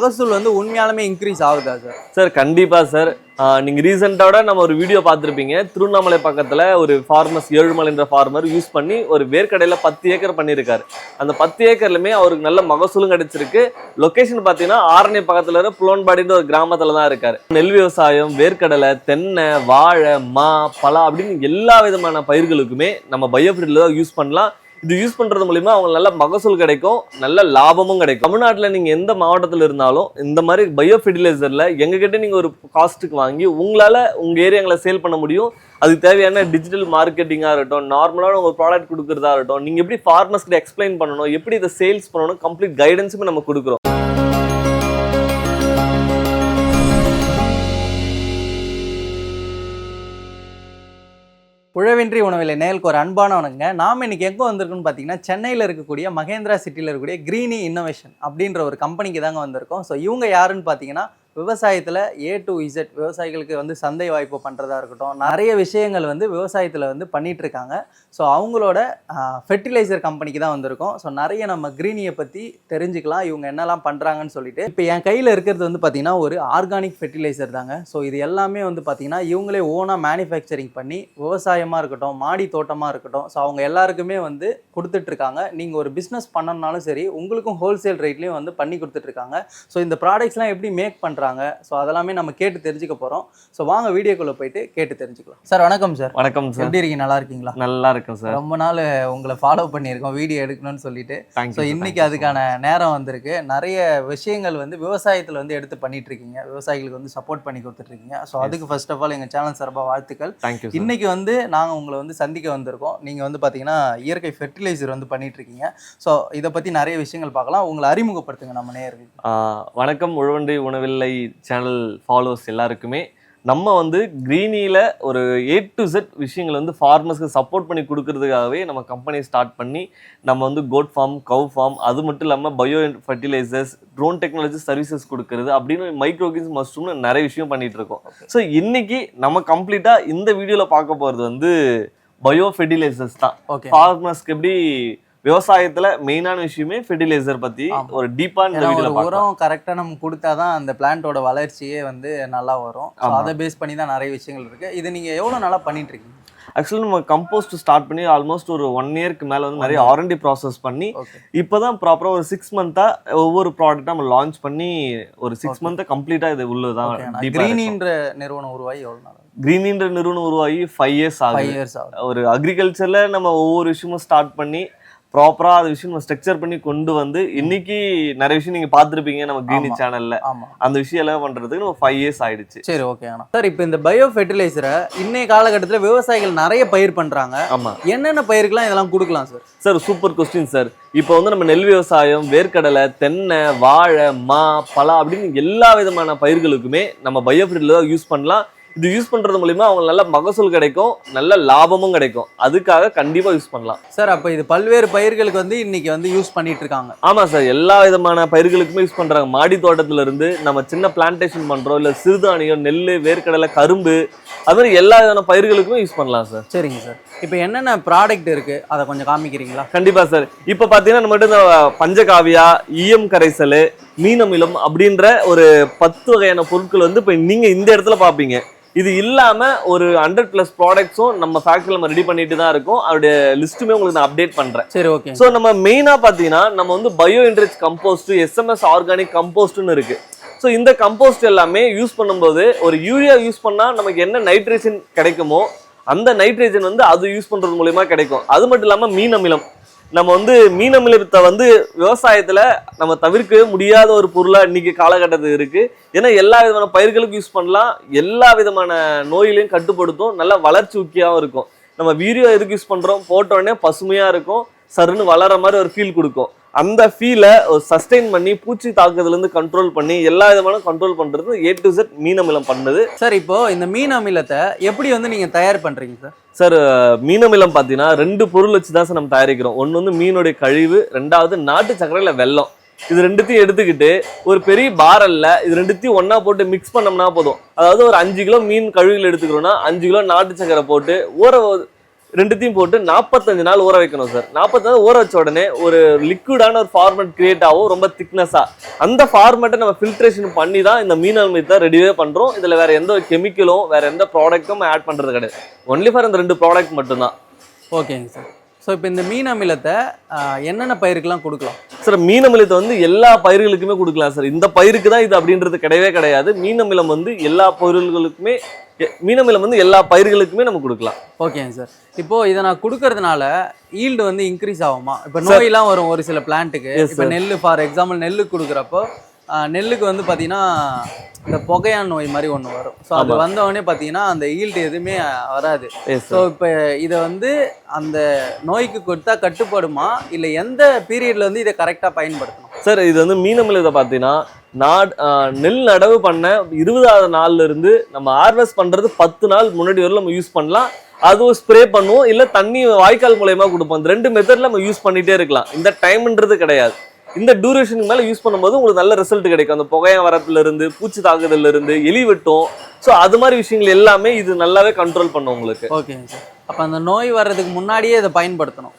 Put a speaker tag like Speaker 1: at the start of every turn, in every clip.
Speaker 1: மகசூல் வந்து உண்மையாலுமே இன்க்ரீஸ் ஆகுதா சார்?
Speaker 2: சார் கண்டிப்பா சார். நீங்க ரீசெண்டாக நம்ம ஒரு வீடியோ பார்த்துருப்பீங்க. திருவண்ணாமலை பக்கத்துல ஒரு ஃபார்மர்ஸ் ஏழுமலைன்ற ஃபார்மர் யூஸ் பண்ணி ஒரு வேர்க்கடையில 10 ஏக்கர் பண்ணியிருக்காரு. அந்த 10 ஏக்கர்லுமே அவருக்கு நல்ல மகசூலும் கிடைச்சிருக்கு. லொகேஷன் பார்த்தீங்கன்னா ஆரணி பக்கத்துல இருக்க புலோன்பாடின்ற ஒரு கிராமத்துல தான் இருக்காரு. நெல் விவசாயம், வேர்க்கடலை, தென்னை, வாழை, மா, பலா அப்படின்னு எல்லா விதமான பயிர்களுக்குமே நம்ம பயோஃபிட்ல தான் யூஸ் பண்ணலாம். இது யூஸ் பண்றது மூலியமா அவங்களுக்கு நல்ல மகசூல் கிடைக்கும், நல்ல லாபமும் கிடைக்கும். தமிழ்நாட்டில் நீங்க எந்த மாவட்டத்தில் இருந்தாலும் இந்த மாதிரி பயோ ஃபெர்டிலைசர்ல எங்ககிட்ட நீங்க ஒரு காஸ்ட்டுக்கு வாங்கி உங்களால உங்க ஏரியாங்களை சேல் பண்ண முடியும். அதுக்கு தேவையான டிஜிட்டல் மார்க்கெட்டிங்கா இருக்கட்டும், நார்மலான ஒரு ப்ராடக்ட் கொடுக்கறதா இருக்கட்டும், நீங்க எப்படி ஃபார்மர்ஸ்க்கு எக்ஸ்பிளைன் பண்ணணும், எப்படி இதை சேல்ஸ் பண்ணணும், கம்ப்ளீட் கைடன்ஸுமே நம்ம கொடுக்குறோம்.
Speaker 1: உழவின்றி உணவில்லை நேயலுக்கு ஒரு அன்பான வணக்கங்க. நாம் இன்னைக்கு எங்கே வந்திருக்கோம்னு பார்த்தீங்கன்னா, சென்னையில் இருக்கக்கூடிய மகேந்திரா சிட்டியில் இருக்கக்கூடிய கிரீனி இன்னோவேஷன் அப்படின்ற ஒரு கம்பெனிக்கு தாங்க வந்திருக்கோம். ஸோ இவங்க யாருன்னு பார்த்தீங்கன்னா, விவசாயத்தில் A to Z விவசாயிகளுக்கு வந்து சந்தை வாய்ப்பு பண்ணுறதா இருக்கட்டும், நிறைய விஷயங்கள் வந்து விவசாயத்தில் வந்து பண்ணிகிட்ருக்காங்க. ஸோ அவங்களோட ஃபெர்டிலைசர் கம்பெனிக்கு தான் வந்திருக்கோம். ஸோ நிறைய நம்ம கிரீனியை பற்றி தெரிஞ்சுக்கலாம், இவங்க என்னெல்லாம் பண்ணுறாங்கன்னு சொல்லிட்டு. இப்போ என் கையில் இருக்கிறது வந்து பார்த்திங்கன்னா ஒரு ஆர்கானிக் ஃபெர்டிலைசர் தாங்க. ஸோ இது எல்லாமே வந்து பார்த்திங்கன்னா இவங்களே ஓனாக மேனுஃபேக்சரிங் பண்ணி விவசாயமாக இருக்கட்டும், மாடி தோட்டமாக இருக்கட்டும், ஸோ அவங்க எல்லாருக்குமே வந்து கொடுத்துட்ருக்காங்க. நீங்கள் ஒரு பிஸ்னஸ் பண்ணணும்னாலும் சரி, உங்களுக்கும் ஹோல்சேல் ரேட்லேயும் வந்து பண்ணி கொடுத்துட்ருக்காங்க. ஸோ இந்த ப்ராடக்ட்ஸ்லாம் எப்படி மேக் பண்ணுறாங்க, ஸோ அதெல்லாமே நம்ம கேட்டு தெரிஞ்சுக்க போகிறோம். ஸோ வாங்க வீடியோக்குள்ளே போயிட்டு கேட்டு தெரிஞ்சுக்கலாம். சார் வணக்கம் சார்.
Speaker 2: வணக்கம் சார்.
Speaker 1: எப்படி இருக்கீங்க? நல்லா இருக்கீங்களா?
Speaker 2: நல்லா இருக்கும் சார்.
Speaker 1: ரொம்ப நாள் உங்களை ஃபாலோ பண்ணியிருக்கோம் வீடியோ எடுக்கணும்னு சொல்லிட்டு. ஸோ இன்னைக்கு அதுக்கான நேரம் வந்திருக்கு. நிறைய விஷயங்கள் வந்து விவசாயத்தில் வந்து எடுத்து பண்ணிட்டு இருக்கீங்க, விவசாயிகளுக்கு வந்து சப்போர்ட் பண்ணி கொடுத்துட்டு இருக்கீங்க. ஸோ அதுக்கு ஃபர்ஸ்ட் ஆஃப் ஆல் எங்கள் சேனல் சார்பாக வாழ்த்துக்கள். இன்னைக்கு வந்து நாங்கள் உங்களை வந்து சந்திக்க வந்திருக்கோம். நீங்கள் வந்து பார்த்தீங்கன்னா இயற்கை ஃபெர்டிலைசர் வந்து பண்ணிட்டு இருக்கீங்க. ஸோ இதை பற்றி நிறைய விஷயங்கள் பார்க்கலாம். உங்களை அறிமுகப்படுத்துங்க நம்ம நேயர்கள்.
Speaker 2: வணக்கம். உழவன்றி உணவில்லை சேனல் ஃபாலோவர்ஸ் எல்லாருக்குமே நம்ம வந்து கிரீனியில் ஒரு A to Z விஷயங்கள் வந்து ஃபார்மர்ஸ்க்கு சப்போர்ட் பண்ணி கொடுக்கறதுக்காகவே நம்ம கம்பெனி ஸ்டார்ட் பண்ணி நம்ம வந்து கோட் ஃபார்ம், கவ் ஃபார்ம், அது மட்டும் இல்லாமல் bio fertilizers, drone technology services கொடுக்கறது அப்படின்னு மைக்ரோகின்ஸ் மஷ்ரூம்னு நிறைய விஷயம் பண்ணிட்டு இருக்கோம். ஸோ இன்னைக்கு நம்ம கம்ப்ளீட்டாக இந்த வீடியோவில் பார்க்க போகிறது வந்து பயோ ஃபெர்டிலைசர்ஸ் தான். ஃபார்மர்ஸ்க்கு எப்படி விவசாயத்துல மெயினான விஷயமே ஃபெர்டிலைசர் பத்தி ஒரு டீப்பா இந்த வீடியோல பார்க்கலாம்.
Speaker 1: உரம் கரெக்டா நம்ம கொடுத்தாதான் அந்த பிளான்ட்டோட வளர்ச்சியே வந்து நல்லா வரும். அதை பேஸ் பண்ணி தான் நிறைய விஷயங்கள் இருக்கு. இது நீங்க எவ்வளவு நாளா பண்ணிட்டு இருக்கீங்க?
Speaker 2: ஆக்சுவலி நம்ம கம்போஸ்ட் ஸ்டார்ட் பண்ணி ஆல்மோஸ்ட் ஒரு 1 இயர்க்கு மேல வந்து நிறைய R&D ப்ராசஸ் பண்ணி இப்பதான் ப்ராப்பரா ஒரு 6 மந்த்தா ஒவ்வொரு ப்ராடக்ட்டா நம்ம லான்ச் பண்ணி ஒரு 6 மந்த்தா கம்ப்ளீட்டா இது உள்ளதான்.
Speaker 1: கிரீனின்ற நிறுவனம் உருவாகி எவ்வளவு நாள்?
Speaker 2: கிரீனின்ற நிறுவனம் உருவாகி 5 இயர்ஸ் ஆகுது. ஒரு அக்ரிகல்ச்சர்ல நம்ம ஒவ்வொரு விஷயமும் ஸ்டார்ட் பண்ணி ப்ராப்பரா அந்த விஷயம் நம்ம ஸ்ட்ரக்சர் பண்ணி கொண்டு வந்து இன்னைக்கு நிறைய விஷயம் நீங்க பாத்துருப்பீங்க நம்ம கிரீனி சேனல்ல. அந்த விஷயம் எல்லாம் பண்றதுக்கு நம்ம 5 இயர்ஸ் ஆயிடுச்சு.
Speaker 1: சரி, ஓகே. சார் இப்போ இந்த பயோ ஃபெர்டிலைசரை இன்னைய காலகட்டத்தில் விவசாயிகள் நிறைய பயிர் பண்றாங்க.
Speaker 2: ஆமா,
Speaker 1: என்னென்ன பயிருக்கெல்லாம் இதெல்லாம் கொடுக்கலாம் sir?
Speaker 2: Sir super question sir. இப்போ வந்து நம்ம நெல் விவசாயம், வேர்க்கடலை, தென்னை, வாழை, மா, பலா அப்படின்னு எல்லா விதமான பயிர்களுக்குமே நம்ம பயோ ஃபெர்டிலைசர் யூஸ் பண்ணலாம். இது யூஸ் பண்றது மூலியமா அவங்க நல்ல மகசூல் கிடைக்கும், நல்ல லாபமும் கிடைக்கும். அதுக்காக கண்டிப்பா யூஸ் பண்ணலாம்
Speaker 1: சார். அப்ப இது பல்வேறு பயிர்களுக்கு வந்து இன்னைக்கு வந்து யூஸ் பண்ணிட்டு இருக்காங்க.
Speaker 2: ஆமா சார், எல்லா விதமான பயிர்களுக்குமே யூஸ் பண்றாங்க. மாடி தோட்டத்துல இருந்து நம்ம சின்ன பிளான்டேஷன் பண்றோம், இல்ல சிறுதானியம், நெல், வேர்க்கடலை, கரும்பு, அது மாதிரி எல்லா விதமான பயிர்களுக்குமே யூஸ் பண்ணலாம் சார்.
Speaker 1: சரிங்க சார். இப்போ என்னென்ன ப்ராடக்ட் இருக்கு அதை கொஞ்சம் காமிக்கிறீங்களா?
Speaker 2: கண்டிப்பா சார். இப்போ பாத்தீங்கன்னா நம்மகிட்ட இந்த பஞ்சகாவியா, ஈயம் கரைசல், மீனமிலம் அப்படின்ற ஒரு 10 வகையான பொருட்கள் வந்து இப்போ நீங்க இந்த இடத்துல பாப்பீங்க. இது இல்லாம ஒரு 100+ ப்ராடக்ட்ஸும் நம்ம ஃபேக்டரியில நம்ம ரெடி பண்ணிட்டு தான் இருக்கோம். அதோட லிஸ்ட்டுமே உங்களுக்கு நான் அப்டேட் பண்றேன்.
Speaker 1: சரி, ஓகே.
Speaker 2: ஸோ நம்ம மெயினா பாத்தீங்கன்னா நம்ம வந்து bio enrich compost, SMS organic கம்போஸ்ட்னு இருக்கு. ஸோ இந்த கம்போஸ்ட் எல்லாமே யூஸ் பண்ணும்போது ஒரு யூரியா யூஸ் பண்ணா நமக்கு என்ன நைட்ரேஜன் கிடைக்குமோ அந்த நைட்ரேஜன் வந்து அது யூஸ் பண்றது மூலமா கிடைக்கும். அது மட்டும் இல்லாம மீன் அமிலம், நம்ம வந்து மீன் அமிலத்தை வந்து விவசாயத்துல நம்ம தவிர்க்கவே முடியாத ஒரு பொருளா இன்னைக்கு காலகட்டத்துக்கு இருக்கு. ஏன்னா எல்லா விதமான பயிர்களுக்கும் யூஸ் பண்ணலாம், எல்லா விதமான நோயிலையும் கட்டுப்படுத்தும், நல்ல வளர்ச்சி ஊக்கியாவும் இருக்கும். நம்ம வீடியோ எதுக்கு யூஸ் பண்றோம், போட்டோடனே பசுமையா இருக்கும், சருன்னு வளர மாதிரி ஒரு ஃபீல் கொடுக்கும். அந்த ஃபீலை சஸ்டெயின் பண்ணி பூச்சி தாக்குதல இருந்து கண்ட்ரோல் பண்ணி எல்லா விதமான கண்ட்ரோல் பண்றது A to Z மீன் அமிலம் பண்ணுது
Speaker 1: சார். இப்போ இந்த மீன் அமிலத்தை எப்படி வந்து நீங்க தயார் பண்றீங்க சார்?
Speaker 2: சார் மீன் அமிலம் பார்த்தீங்கன்னா 2 பொருள் வச்சு தான் சார் நம்ம தயாரிக்கிறோம். ஒன்று வந்து மீனுடைய கழிவு, 2வது நாட்டு சர்க்கரையில வெல்லம். இது ரெண்டுத்தையும் எடுத்துக்கிட்டு ஒரு பெரிய பாரல்ல இது ரெண்டுத்தையும் ஒன்னா போட்டு மிக்ஸ் பண்ணோம்னா போதும். அதாவது ஒரு 5 கிலோ மீன் கழிவுகள் எடுத்துக்கிறோம்னா 5 கிலோ நாட்டு சர்க்கரை போட்டு ரெண்டுத்தையும் போட்டு 45 நாள் ஊற வைக்கணும் சார். 45 நாள் ஊற வச்ச உடனே ஒரு லிக்விடான ஒரு ஃபார்மேட் கிரியேட் ஆகும், ரொம்ப திக்னஸா. அந்த ஃபார்மேட்டை நம்ம ஃபில்ட்ரேஷன் பண்ணி தான் இந்த மீன் அமிலத்தை ரெடியே பண்றோம். இதுல வேற எந்த கெமிக்கலும் வேற எந்த ப்ராடக்ட்டும் ஆட் பண்றது கிடையாது. ஒன்லி ஃபார் இந்த 2 ப்ராடக்ட் மட்டும்தான்.
Speaker 1: ஓகேங்க சார். ஸோ இப்போ இந்த மீன் அமிலத்தை என்னென்ன பயிருக்கெல்லாம் கொடுக்கலாம்
Speaker 2: சார்? மீன் அமிலத்தை வந்து எல்லா பயிர்களுக்குமே கொடுக்கலாம் சார். இந்த பயிருக்கு தான் இது அப்படின்றது கிடையவே கிடையாது. மீன் அமிலம் வந்து எல்லா பொருள்களுக்குமே, மீன் அமிலம் வந்து எல்லா பயிர்களுக்குமே நம்ம கொடுக்கலாம்.
Speaker 1: ஓகேங்க சார். இப்போ இதை நான் கொடுக்கறதுனால ஈல்டு வந்து இன்க்ரீஸ் ஆகுமா? இப்போ நோயெல்லாம் வரும் ஒரு சில பிளான்ட்டுக்கு. இப்போ நெல் ஃபார் எக்ஸாம்பிள் நெல்லுக்கு கொடுக்குறப்போ நெல்லுக்கு வந்து பார்த்தீங்கன்னா இந்த புகையான் நோய் மாதிரி ஒன்று வரும். ஸோ அது வந்தவொடனே பார்த்தீங்கன்னா அந்த ஈல்டு எதுவுமே வராது. ஸோ இப்போ இதை வந்து அந்த நோய்க்கு கொடுத்தா கட்டுப்படுமா, இல்லை எந்த பீரியட்ல வந்து இதை கரெக்டாக பயன்படுத்தணும்?
Speaker 2: சார் இது வந்து மீன் அமிலத்தை பார்த்தீங்கன்னா நெல் நடவு பண்ண 20வது நாள்ல இருந்து நம்ம ஹார்வெஸ்ட் பண்றது 10 நாள் முன்னாடி வரை நம்ம யூஸ் பண்ணலாம். அதுவும் ஸ்ப்ரே பண்ணுவோம், இல்லை தண்ணி வாய்க்கால் மூலயமா கொடுப்போம். இந்த 2 மெத்தட்ல நம்ம யூஸ் பண்ணிட்டே இருக்கலாம். இந்த டைம்ன்றது கிடையாது. இந்த டியூரேஷனுக்கு மேலே யூஸ் பண்ணும்போது உங்களுக்கு நல்ல ரிசல்ட் கிடைக்கும். அந்த புகையா வரப்புல இருந்து, பூச்சி தாக்குதல்ல இருந்து, எலி வெட்டும். ஸோ அது மாதிரி விஷயங்கள் எல்லாமே இது நல்லாவே கண்ட்ரோல் பண்ணும் உங்களுக்கு.
Speaker 1: ஓகேங்க சார். அப்போ அந்த நோய் வர்றதுக்கு முன்னாடியே இதை பயன்படுத்தணும்.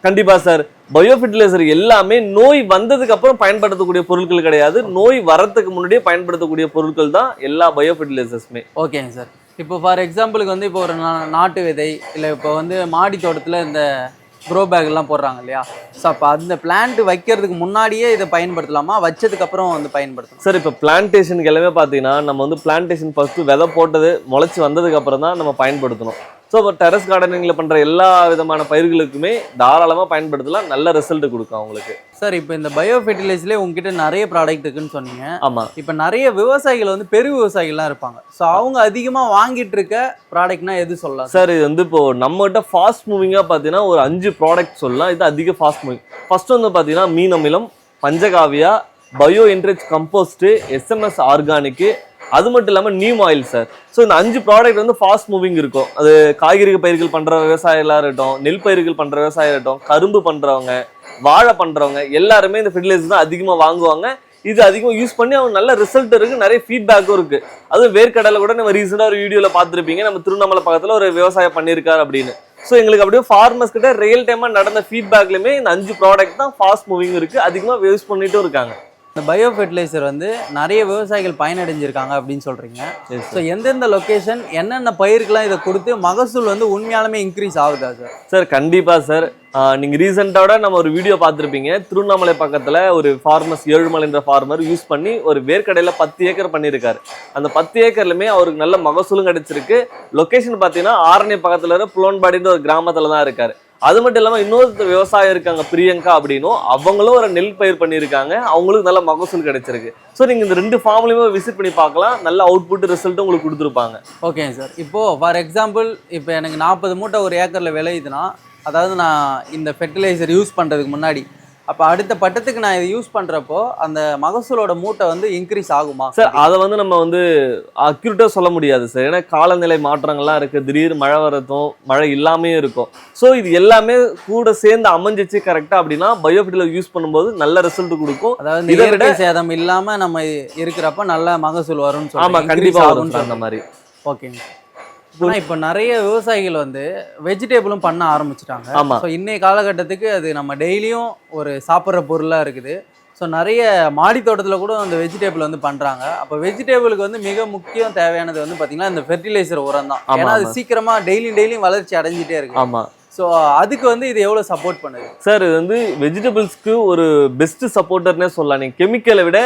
Speaker 2: கண்டிப்பா சார். பயோ ஃபெர்டிலைசர் எல்லாமே நோய் வந்ததுக்கு அப்புறம் பயன்படுத்தக்கூடிய பொருட்கள் கிடையாது. நோய் வரதுக்கு முன்னாடியே பயன்படுத்தக்கூடிய பொருட்கள் தான் எல்லா பயோ ஃபெர்டிலைசர்ஸுமே.
Speaker 1: ஓகேங்க சார். இப்போ ஃபார் எக்ஸாம்பிளுக்கு வந்து இப்போ ஒரு நாட்டு விதை, இல்லை இப்போ வந்து மாடி தோட்டத்தில் இந்த க்ரோ பேக்லாம் போடுறாங்க இல்லையா? ஸோ அப்போ அந்த பிளான்ட் வைக்கிறதுக்கு முன்னாடியே இதை பயன்படுத்தலாமா, வச்சதுக்கு அப்புறம் வந்து பயன்படுத்தலாம்?
Speaker 2: சார் இப்போ பிளான்டேஷனுக்கு எல்லாமே பார்த்தீங்கன்னா நம்ம வந்து பிளான்டேஷன் ஃபர்ஸ்ட் விதை போட்டது முளைச்சி வந்ததுக்கு அப்புறம் தான் நம்ம பயன்படுத்தணும். ஸோ இப்போ டெரஸ் கார்டனிங்கில் பண்ணுற எல்லா விதமான பயிர்களுக்குமே தாராளமாக பயன்படுத்தலாம். நல்ல ரிசல்ட் கொடுக்கும் அவங்களுக்கு.
Speaker 1: சார் இப்போ இந்த பயோ ஃபெர்டிலைசர்லேயே உங்ககிட்ட நிறைய ப்ராடக்ட் இருக்குன்னு சொன்னீங்க.
Speaker 2: ஆமாம்.
Speaker 1: இப்போ நிறைய விவசாயிகள் வந்து பெரு விவசாயிகள்லாம் இருப்பாங்க. ஸோ அவங்க அதிகமாக வாங்கிட்டு இருக்க ப்ராடக்ட்னா எது சொல்லலாம்
Speaker 2: சார்? இது வந்து இப்போ நம்மகிட்ட ஃபாஸ்ட் மூவிங்காக பார்த்தீங்கன்னா ஒரு 5 ப்ராடக்ட் சொல்லலாம். இது அதிக ஃபாஸ்ட் மூவிங். ஃபர்ஸ்ட் வந்து பார்த்தீங்கன்னா மீன் அமிலம், பஞ்சகாவியா, bio enrich compost, SMS organic, அது மட்டும் இல்லாமல் நீம் ஆயில் சார். ஸோ இந்த 5 ப்ராடக்ட் வந்து ஃபாஸ்ட் மூவிங் இருக்கும். அது காய்கறி பயிர்கள் பண்ணுற விவசாயிகளாக இருக்கட்டும், நெல் பயிர்கள் பண்ணுற விவசாயம் இருக்கட்டும், கரும்பு பண்ணுறவங்க, வாழை பண்ணுறவங்க எல்லாருமே இந்த ஃபெர்டிலைசர் தான் அதிகமாக வாங்குவாங்க. இது அதிகமாக யூஸ் பண்ணி அவங்க நல்ல ரிசல்ட் இருக்குது, நிறைய ஃபீட்பேக்கும் இருக்குது. அதுவும் வேர்க்கடலை கூட நம்ம ரீசெண்டாக ஒரு வீடியோவில் பார்த்துருப்பீங்க. நம்ம திருவண்ணாமலை பக்கத்தில் ஒரு விவசாயம் பண்ணியிருக்காரு அப்படின்னு. ஸோ எங்களுக்கு அப்படியே ஃபார்மர்ஸ் கிட்ட ரியல் டைமாக நடந்த ஃபீட்பேக்லையுமே இந்த 5 ப்ராடக்ட் தான் ஃபாஸ்ட் மூவிங் இருக்குது, அதிகமாக யூஸ் பண்ணிட்டும் இருக்காங்க.
Speaker 1: இந்த பயோ ஃபெர்டிலைசர் வந்து நிறைய விவசாயிகள் பயனடைஞ்சிருக்காங்க அப்படின்னு சொல்றீங்க. ஸோ எந்தெந்த லொகேஷன், என்னென்ன பயிருக்கெல்லாம் இதை கொடுத்து மகசூல் வந்து உண்மையாலுமே இன்க்ரீஸ் ஆகுதா சார்?
Speaker 2: சார் கண்டிப்பாக சார். நீங்கள் ரீசெண்டாவோட நம்ம ஒரு வீடியோ பார்த்துருப்பீங்க. திருவண்ணாமலை பக்கத்தில் ஒரு ஃபார்மர்ஸ் ஏழுமலைன்ற ஃபார்மர் யூஸ் பண்ணி ஒரு வேர்க்கடையில் 10 ஏக்கர் பண்ணியிருக்காரு. அந்த 10 ஏக்கர்லையுமே அவருக்கு நல்ல மகசூலும் கிடைச்சிருக்கு. லொக்கேஷன் பார்த்தீங்கன்னா ஆரணி பக்கத்தில் இருக்கிற புலோன்பாடின்ற ஒரு கிராமத்தில் தான் இருக்காரு. அது மட்டும் இல்லாமல் இன்னொரு விவசாயம் இருக்காங்க பிரியங்கா அப்படின்னும், அவங்களும் ஒரு நெல் பயிர் பண்ணியிருக்காங்க. அவங்களுக்கு நல்ல மகசூல் கிடைச்சிருக்கு. ஸோ நீங்கள் இந்த 2 ஃபார்ம்லையுமே விசிட் பண்ணி பார்க்கலாம். நல்ல அவுட்புட் ரிசல்ட்டும் உங்களுக்கு கொடுத்துருப்பாங்க.
Speaker 1: ஓகேங்க சார். இப்போது ஃபார் எக்ஸாம்பிள் இப்போ எனக்கு 40 மூட்டை ஒரு ஏக்கரில் விளையுதுன்னா, அதாவது நான் இந்த ஃபெர்டிலைசர் யூஸ் பண்ணுறதுக்கு முன்னாடி, அப்போ அடுத்த பட்டத்துக்கு நான் இதை யூஸ் பண்ணுறப்போ அந்த மகசூலோட மூட்டை வந்து இன்க்ரீஸ் ஆகுமா
Speaker 2: சார்? அதை வந்து நம்ம வந்து அக்யூரேட்டாக சொல்ல முடியாது சார். ஏன்னா காலநிலை மாற்றங்கள்லாம் இருக்குது. திடீர் மழை வரதும் மழை இல்லாமே இருக்கும். ஸோ இது எல்லாமே கூட சேர்ந்து அமைஞ்சிச்சு கரெக்டாக அப்படின்னா பயோ ஃபெர்டிலைசர் யூஸ் பண்ணும்போது நல்ல ரிசல்ட் கொடுக்கும்.
Speaker 1: அதாவது இதை விட சேதம் இல்லாமல் நம்ம இருக்கிறப்ப நல்ல மகசூல் வரும்னு சொல்லுவாங்க.
Speaker 2: ஆமாம், கண்டிப்பாக வரும் அந்த மாதிரி.
Speaker 1: ஓகேங்க. ஆனால் இப்போ நிறைய விவசாயிகள் வந்து வெஜிடபிளும் பண்ண ஆரம்பிச்சிட்டாங்க.
Speaker 2: ஆமாம்.
Speaker 1: ஸோ இன்னைய காலகட்டத்துக்கு அது நம்ம டெய்லியும் ஒரு சாப்பிட்ற பொருளாக இருக்குது. ஸோ நிறைய மாடி தோட்டத்தில் கூட அந்த வெஜிடபிள் வந்து பண்ணுறாங்க. அப்போ வெஜிடபிளுக்கு வந்து மிக முக்கியம் தேவையானது வந்து பார்த்தீங்கன்னா இந்த ஃபெர்டிலைசர் உரம் தான். ஏன்னா அது சீக்கிரமாக டெய்லியும் வளர்ச்சி அடைஞ்சிட்டே இருக்கு.
Speaker 2: ஆமாம்.
Speaker 1: ஸோ அதுக்கு வந்து இது எவ்வளோ சப்போர்ட் பண்ணுது
Speaker 2: சார்? இது வந்து வெஜிடபிள்ஸ்க்கு ஒரு பெஸ்ட் சப்போர்ட்டர்னே சொல்லலாம். நீங்கள் கெமிக்கலை விட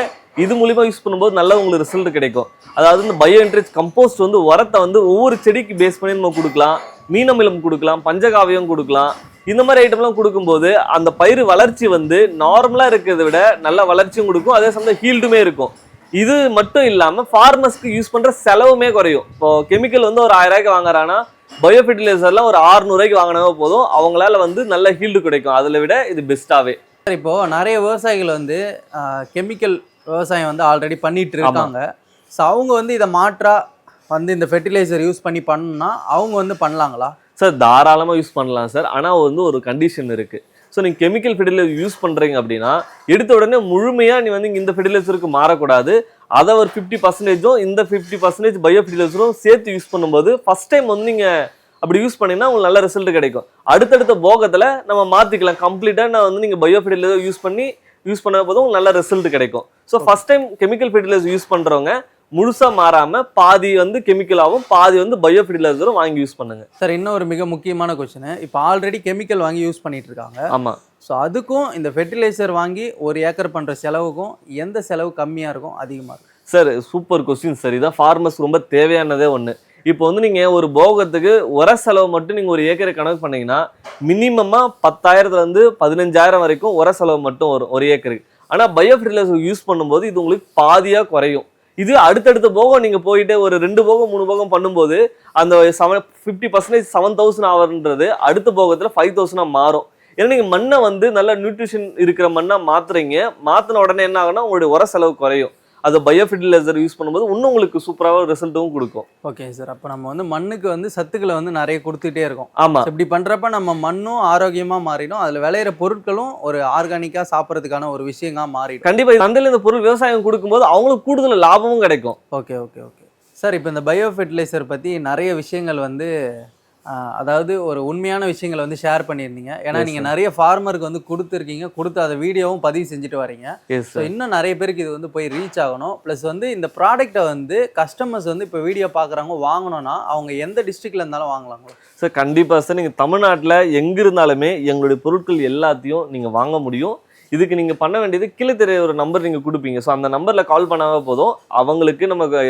Speaker 2: இது மூலிமா யூஸ் பண்ணும்போது நல்ல உங்களுக்கு ரிசல்ட் கிடைக்கும். அதாவது இந்த பயோ என்ரிச் கம்போஸ்ட் வந்து உரத்தை வந்து ஒவ்வொரு செடிக்கு பேஸ் பண்ணி நம்ம கொடுக்கலாம். மீன் அமிலம் கொடுக்கலாம், பஞ்சகாவியம் கொடுக்கலாம். இந்த மாதிரி ஐட்டம்லாம் கொடுக்கும்போது அந்த பயிர் வளர்ச்சி வந்து நார்மலாக இருக்கிறத விட நல்ல வளர்ச்சியும் கொடுக்கும். அதே சமயம் ஹீல்டுமே இருக்கும். இது மட்டும் இல்லாமல் ஃபார்மர்ஸ்க்கு யூஸ் பண்ணுற செலவுமே குறையும். இப்போ கெமிக்கல் வந்து ஒரு 1000 ரூபாய்க்கு வாங்குறான்னா பயோ ஃபெர்டிலைசர்லாம் ஒரு 600 ரூபாய்க்கு வாங்கினா போதும். அவங்களால வந்து நல்ல ஹீல்டு கிடைக்கும். அதில் விட இது பெஸ்ட்டாகவே.
Speaker 1: இப்போ நிறைய விவசாயிகள் வந்து கெமிக்கல் விவசாயம் வந்து ஆல்ரெடி பண்ணிட்டு இருக்காங்க. ஸோ அவங்க வந்து இதை மாற்றா வந்து இந்த ஃபெர்டிலைசர் யூஸ் பண்ணணும்னா அவங்க வந்து பண்ணலாங்களா
Speaker 2: சார்? தாராளமாக யூஸ் பண்ணலாம் சார். ஆனால் வந்து ஒரு கண்டிஷன் இருக்குது. ஸோ நீங்கள் கெமிக்கல் ஃபெர்டிலைசர் யூஸ் பண்ணுறீங்க அப்படின்னா எடுத்த உடனே முழுமையாக நீ வந்து இந்த ஃபெர்டிலைசருக்கு மாறக்கூடாது. அதை ஒரு 50%, இந்த 50% பயோ ஃபெர்டிலைசரும் சேர்த்து யூஸ் பண்ணும்போது ஃபர்ஸ்ட் டைம் வந்து நீங்கள் அப்படி யூஸ் பண்ணீங்கன்னா உங்களுக்கு நல்ல ரிசல்ட் கிடைக்கும். அடுத்தடுத்த போகத்துல நம்ம மாத்திக்கலாம். கம்ப்ளீட்டா நான் வந்து நீங்க பயோ ஃபெர்டிலைசர் யூஸ் பண்ண போதும் உங்களுக்கு நல்ல ரிசல்ட் கிடைக்கும். So first time chemical fertilizer use பண்றவங்க முழுசா மாறாம பாதி வந்து கெமிக்கலாவும் பாதி வந்து பயோ ஃபெர்டிலைசரும் வாங்கி யூஸ் பண்ணுங்க.
Speaker 1: சார் இன்னும் ஒரு மிக முக்கியமான கொஸ்டின், இப்போ ஆல்ரெடி கெமிக்கல் வாங்கி யூஸ் பண்ணிட்டு இருக்காங்க.
Speaker 2: ஆமா.
Speaker 1: ஸோ அதுக்கும் இந்த ஃபெர்டிலைசர் வாங்கி ஒரு ஏக்கர் பண்ற செலவுக்கும் எந்த செலவு கம்மியா இருக்கும் அதிகமா இருக்கும்?
Speaker 2: Sir super question sir. இதான் ஃபார்மர்ஸ் ரொம்ப தேவையானதே ஒன்று. இப்போ வந்து நீங்க ஒரு போகத்துக்கு உர செலவு மட்டும் நீங்க ஒரு ஏக்கரை கணக்கு பண்ணீங்கன்னா மினிமமா 10,000 இருந்து 15,000 வரைக்கும் உர செலவு மட்டும் வரும் ஒரு ஏக்கருக்கு. ஆனா பயோ ஃபெர்டிலைசர் யூஸ் பண்ணும்போது இது உங்களுக்கு பாதியா குறையும். இது அடுத்தடுத்த போகம் நீங்க போயிட்டு ஒரு 2 போகம் 3 போகம் பண்ணும்போது அந்த 50% 7,000 ஆகுன்றது அடுத்த போகத்துல 5,000 மாறும். ஏன்னா நீங்க மண்ணை வந்து நல்ல நியூட்ரிஷன் இருக்கிற மண்ணா மாத்தின உடனே என்ன ஆகும்னா உங்களுடைய உர செலவு குறையும். அது பயோ ஃபெர்டிலைசர் யூஸ் பண்ணும்போது இன்னும் உங்களுக்கு சூப்பராக ரிசல்ட்டும் கொடுக்கும்.
Speaker 1: Okay sir. அப்போ நம்ம வந்து மண்ணுக்கு வந்து சத்துக்களை வந்து நிறைய கொடுத்துட்டே இருக்கோம்.
Speaker 2: ஆமா.
Speaker 1: இப்படி பண்றப்ப நம்ம மண்ணும் ஆரோக்கியமா மாறிடும், அதுல விளையிற பொருட்களும் ஒரு ஆர்கானிக்கா சாப்பிட்றதுக்கான ஒரு விஷயமா மாறிடும்.
Speaker 2: கண்டிப்பா சந்தையில் இந்த பொருள் விவசாயம் கொடுக்கும்போது அவங்களுக்கு கூடுதல் லாபமும் கிடைக்கும்.
Speaker 1: Okay okay okay sir. இப்போ இந்த பயோ ஃபெர்டிலைசர் பத்தி நிறைய விஷயங்கள் வந்து அதாவது ஒரு உண்மையான விஷயங்களை வந்து ஷேர் பண்ணியிருந்தீங்க. ஏன்னா நீங்கள் நிறைய ஃபார்மருக்கு வந்து கொடுத்துருக்கீங்க, கொடுத்து அதை வீடியோவும் பதிவு செஞ்சுட்டு வரீங்க. ஸோ இன்னும் நிறைய பேருக்கு இது வந்து போய் ரீச் ஆகணும். ப்ளஸ் வந்து இந்த ப்ராடக்ட்டை வந்து கஸ்டமர்ஸ் வந்து இப்போ வீடியோ பார்க்குறாங்க வாங்கணும்னா அவங்க எந்த டிஸ்ட்ரிக்ட்ல இருந்தாலும் வாங்கலாங்களா?
Speaker 2: சார் கண்டிப்பாக சார். நீங்கள் தமிழ்நாட்டில் எங்கே இருந்தாலுமே எங்களுடைய பொருட்கள் எல்லாத்தையும் நீங்கள் வாங்க முடியும். இதுக்கு நீங்கள் பண்ண வேண்டியது கீழே தெரிய ஒரு நம்பர் நீங்கள் கொடுப்பீங்க. ஸோ அந்த நம்பரில் கால் பண்ணாமல் போதும், அவங்களுக்கு நமக்கு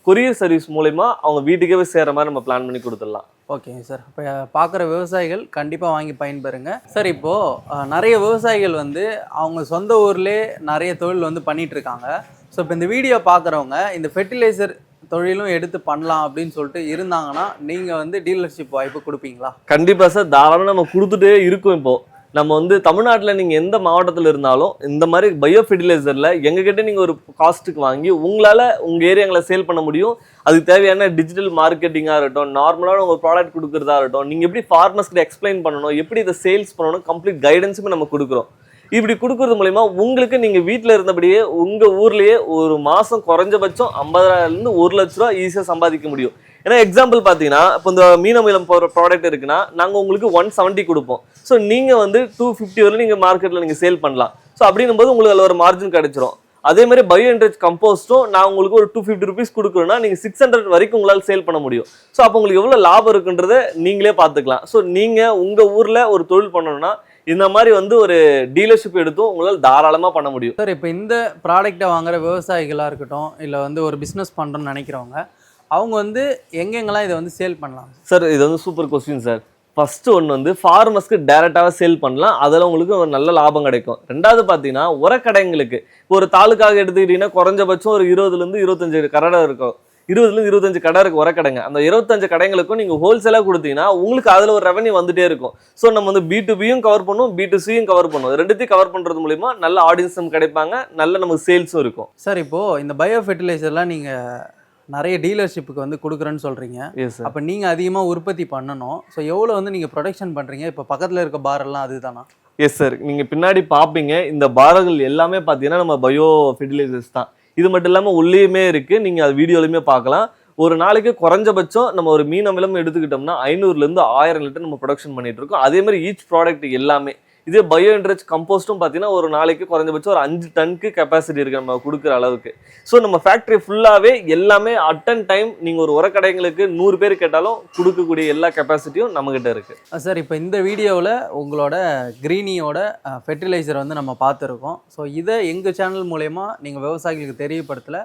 Speaker 2: கொரியர் சர்வீஸ் மூலமா அவங்க வீட்டுக்கே போய் சேர்ற மாதிரி நம்ம பிளான் பண்ணி கொடுத்துடலாம்.
Speaker 1: ஓகேங்க சார். இப்போ பார்க்குற விவசாயிகள் கண்டிப்பாக வாங்கி பயன்பெறுங்க சார். இப்போது நிறைய விவசாயிகள் வந்து அவங்க சொந்த ஊர்லேயே நிறைய தொழில் வந்து பண்ணிகிட்டு இருக்காங்க. ஸோ இப்போ இந்த வீடியோ பார்க்குறவங்க இந்த ஃபெர்டிலைசர் தொழிலும் எடுத்து பண்ணலாம் அப்படின்னு சொல்லிட்டு இருந்தாங்கன்னா நீங்கள் வந்து டீலர்ஷிப் வாய்ப்பு கொடுப்பீங்களா?
Speaker 2: கண்டிப்பாக சார், தாராளமாக நம்ம கொடுத்துட்டே இருக்கோம். இப்போது நம்ம வந்து தமிழ்நாட்டில் நீங்கள் எந்த மாவட்டத்தில் இருந்தாலும் இந்த மாதிரி பயோ ஃபெர்டிலைசரில் எங்ககிட்ட நீங்கள் ஒரு காஸ்ட்டுக்கு வாங்கி உங்களால் உங்கள் ஏரியாங்களை சேல் பண்ண முடியும். அதுக்கு தேவையான டிஜிட்டல் மார்க்கெட்டிங்காக இருக்கட்டும், நார்மலான உங்கள் ப்ராடக்ட் கொடுக்குறதா இருக்கட்டும், நீங்கள் எப்படி ஃபார்மர்ஸ்கிட்ட எக்ஸ்பிளைன் பண்ணணும், எப்படி இதை சேல்ஸ் பண்ணணும், கம்ப்ளீட் கைடன்ஸுமே நம்ம கொடுக்குறோம். இப்படி கொடுக்கறது மூலயமா உங்களுக்கு நீங்கள் வீட்டில் இருந்தபடியே உங்கள் ஊர்லேயே ஒரு மாதம் குறைஞ்சபட்சம் 50,000 1 லட்ச ரூபா ஈஸியாக சம்பாதிக்க முடியும். ஏன்னா எக்ஸாம்பிள் பார்த்தீங்கன்னா இப்போ இந்த மீனமிலம் போகிற ப்ராடக்ட் இருக்குன்னா நாங்கள் உங்களுக்கு 170 கொடுப்போம். ஸோ நீங்கள் வந்து 250 வரை நீங்கள் மார்க்கெட்டில் நீங்கள் சேல் பண்ணலாம். ஸோ அப்படின்னும் போது உங்களுக்கு அதில் ஒரு மார்ஜின் கிடைச்சிரும். அதே மாதிரி பயோ என்ரிச் கம்போஸ்ட்டும் நான் உங்களுக்கு ஒரு 250 ருபீஸ் கொடுக்குறேன்னா நீங்கள் 600 வரைக்கும் உங்களால் சேல் பண்ண முடியும். ஸோ அப்போ உங்களுக்கு எவ்வளோ லாபம் இருக்குன்றதை நீங்களே பார்த்துக்கலாம். ஸோ நீங்கள் உங்கள் ஊரில் ஒரு தொழில் பண்ணணும்னா இந்த மாதிரி வந்து ஒரு டீலர்ஷிப் எடுத்தும் உங்களால் தாராளமாக பண்ண முடியும்.
Speaker 1: சார் இப்போ இந்த ப்ராடக்டை வாங்குற விவசாயிகளாக இருக்கட்டும், இல்லை வந்து ஒரு பிஸ்னஸ் பண்ணுறோன்னு நினைக்கிறவங்க அவங்க வந்து எங்கெங்கெல்லாம் இதை வந்து சேல் பண்ணலாம்?
Speaker 2: சார் இது வந்து சூப்பர் கொஸ்டின் சார். ஃபர்ஸ்ட் ஒன்று வந்து ஃபார்மர்ஸ்க்கு டேரெக்டாக சேல் பண்ணலாம், அதில் உங்களுக்கு ஒரு நல்ல லாபம் கிடைக்கும். ரெண்டாவது பார்த்தீங்கன்னா உரக்கடைங்களுக்கு இப்போ ஒரு தாலுக்காக எடுத்துக்கிட்டிங்கன்னா குறைஞ்சபட்சம் ஒரு 20 to 25 கடை இருக்கும். 20 to 25 கடை இருக்குது உரக்கடைங்க. அந்த 25 கடைங்களுக்கும் நீங்கள் ஹோல்சேலாக கொடுத்தீங்கன்னா உங்களுக்கு அதில் ஒரு ரெவன்யூ வந்துட்டே இருக்கும். ஸோ நம்ம வந்து B2Bயும் கவர் பண்ணுவோம், B2Cயும் கவர் பண்ணுவோம். ரெண்டுத்தையும் கவர் பண்ணுறது மூலிமா நல்ல ஆடியன்ஸும் கிடைப்பாங்க, நல்ல நமக்கு சேல்ஸும் இருக்கும்.
Speaker 1: சார் இப்போது இந்த பயோ ஃபெர்டிலைசர்லாம் நீங்கள் நிறைய டீலர்ஷிப்புக்கு வந்து கொடுக்குறேன்னு சொல்கிறீங்க. அப்போ நீங்கள் அதிகமாக உற்பத்தி பண்ணணும். ஸோ எவ்வளோ வந்து நீங்கள் ப்ரொடக்ஷன் பண்ணுறீங்க? இப்போ பக்கத்தில் இருக்க பாரெல்லாம் அதுதானா?
Speaker 2: Yes sir. நீங்கள் பின்னாடி பார்ப்பீங்க இந்த பாரங்கள் எல்லாமே பார்த்தீங்கன்னா நம்ம பயோ ஃபெர்டிலைசர்ஸ் தான். இது மட்டும் இல்லாமல் உள்ளேயுமே இருக்குது, நீங்கள் அது வீடியோலையுமே பார்க்கலாம். ஒரு நாளைக்கு குறைஞ்சபட்சம் நம்ம ஒரு மீன் அமிலம் எடுத்துக்கிட்டோம்னா 500 to 1000 லிட்டர் நம்ம ப்ரொடக்ஷன் பண்ணிட்டு இருக்கோம். அதே மாதிரி ஈச் ப்ராடக்ட் எல்லாமே இதே பயோ என்ரிச் கம்போஸ்ட்டும் பார்த்தீங்கன்னா ஒரு நாளைக்கு குறைஞ்சபட்சம் ஒரு 5 டன்க்கு கெப்பாசிட்டி இருக்குது நம்ம கொடுக்குற அளவுக்கு. ஸோ நம்ம ஃபேக்ட்ரி ஃபுல்லாகவே எல்லாமே அட் அண்ட் டைம் நீங்கள் ஒரு உரக்கடைங்களுக்கு 100 பேர் கேட்டாலும் கொடுக்கக்கூடிய எல்லா கெப்பாசிட்டியும் நம்மகிட்ட இருக்குது.
Speaker 1: சார் இப்போ இந்த வீடியோவில் உங்களோட கிரீனியோட ஃபெர்டிலைசர் வந்து நம்ம பார்த்துருக்கோம். ஸோ இதை எங்கள் சேனல் மூலயமா நீங்கள் விவசாயிகளுக்கு தெரியப்படுத்தலை,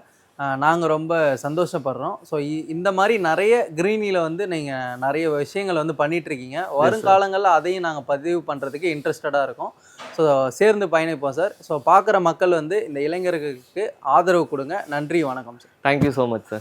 Speaker 1: நாங்கள் ரொம்ப சந்தோஷப்படுறோம். ஸோ இந்த மாதிரி நிறைய கிரீனியில் வந்து நீங்கள் நிறைய விஷயங்கள் வந்து பண்ணிகிட்ருக்கீங்க. வருங்காலங்களில் அதையும் நாங்கள் பதிவு பண்ணுறதுக்கு இன்ட்ரெஸ்டடாக இருக்கோம். ஸோ சேர்ந்து பயணிப்போம் சார். ஸோ பார்க்குற மக்கள் வந்து இந்த இளைஞர்களுக்கு ஆதரவு கொடுங்க. நன்றி, வணக்கம் sir.
Speaker 2: Thank you so much sir.